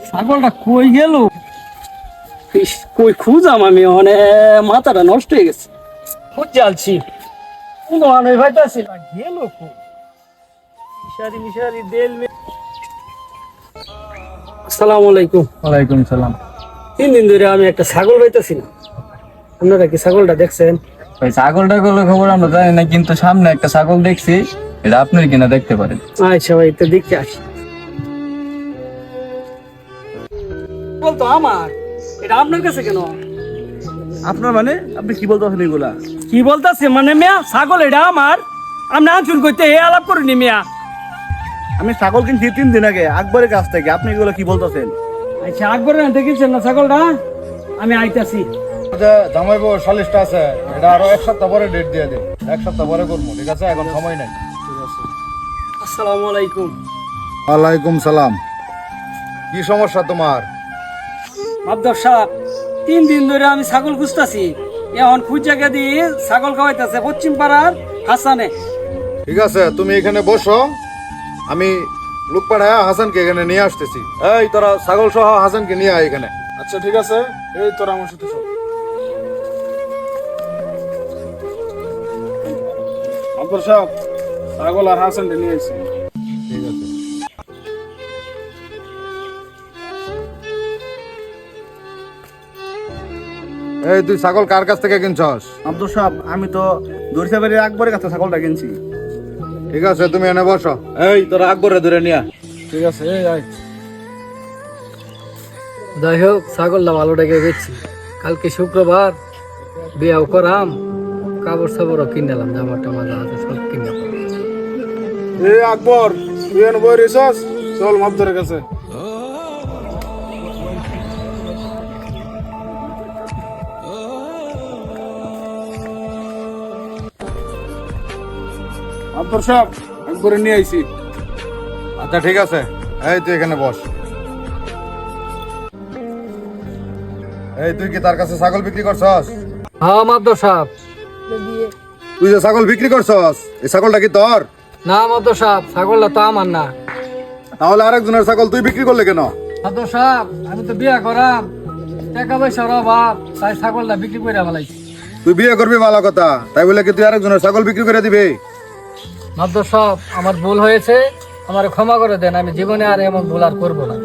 ছাগলটা কই গেল? কই খুঁজাম আমি, মানে মাথাটা নষ্ট হয়ে গেছে। খুঁজে আলছি কোনো আনই ভাইতাছি না, গেল কই? মিশারি মিশারি দেল আসসালামু আলাইকুম। ওয়ালাইকুম সালাম। 3 দিন ধরে আমি একটা ছাগল পাইতাছি না। আপনারা কি ছাগলটা দেখছেন? ভাই ছাগলটা গুলো খবর আমরা জানি না, কিন্তু সামনে একটা ছাগল দেখছি, এটা আপনার কিনা দেখতে পারেন। আচ্ছা ভাই, তো দেখতে আসি। বলতো আমার, এটা আপনার কাছে কেন? আপনার মানে আপনি কি বলতে পারছেন এগুলা? কি বলতাছে মানে মিয়া, ছাগল এটা আমার, আপনি আনচুন করতে হে আলাপ করিনি মিয়া। আমি ছাগল কিনছি 3 দিন আগে আকবরের কাছ থেকে, আপনি এগুলো কি বলতেছেন? আচ্ছা, আকবরের হাতে কিনছেন না ছাগলটা? আমি আইতাছি। জামাইবো সালিশটা আছে, এটা আরো 1 সপ্তাহ পরে ডেট দিয়ে দে, 1 সপ্তাহ পরে করবো, ঠিক আছে? এখন সময় নাই। আসসালামু আলাইকুম। ওয়ালাইকুম সালাম। কি সমস্যা তোমার? মাবদর সাহেব, 3 দিন ধরে আমি ছাগল খুঁজতাছি, এখন খুঁজ জায়গা দিয়ে ছাগল খাওয়াইতেছে পশ্চিম পাড়ার হাসানে। ঠিক আছে, তুমি এখানে বসো, আমি লোক পাঠায় হাসানকে এখানে নিয়ে আসতেছি। এই তোরা ছাগল সহ হাসানকে নিয়ে আয় এখানে। আচ্ছা ঠিক আছে, এই তোরা আমার সাথে চল। আব্দুল সাহেব, ছাগল আর হাসান নিয়ে এসেছি। ঠিক আছে। এই তুই ছাগল কার কাছ থেকে কিনছস? আব্দুল সাহেব, আমি তো দরিসাবাড়ির আকবরের কাছে ছাগলটা কিনছি। ঠিক আছে, তুমি এনে বসো। এই তোরা আকবরে ধরে নিয়া। ঠিক আছে, এই আয়। যাই হোক, ছাগলটা ভালো ডেকে গেছি। কালকে শুক্রবার, বিয়াও করাম, কাপড় সাপড়ও কিনলাম, জামা টামা যা আছে সব কিনলাম। এই আকবর, তুই এনে বই রেছস, চল মাবদরের কাছে। আব্দুল সাহেব, আকবরে নিয়ে আইছি। আচ্ছা ঠিক আছে, এই তুই এখানে বস। এই তুই কি তার কাছে ছাগল বিক্রি করছস? হ্যাঁ মাবদর সাহেব। তুই যে ছাগল বিক্রি করছস, এই ছাগলটা কি তোর? না মাবদর সাহেব, ছাগলটা তো আমার না। তাহলে আরেকজনের ছাগল তুই বিক্রি করলে কেন? মাবদর সাহেব, আমি তো বিয়া করাম, টাকা পয়সার অভাব, তাই ছাগলটা বিক্রি করে ফেলাইছি। তুই বিয়ে করবি ভালো কথা, তাই বলে কি তুই আরেকজনের ছাগল বিক্রি করে দিবি? মাবদর সাহেব, আমার ভুল হয়েছে, আমার ক্ষমা করে দেন, আমি জীবনে আর এমন ভুল আর করবো না।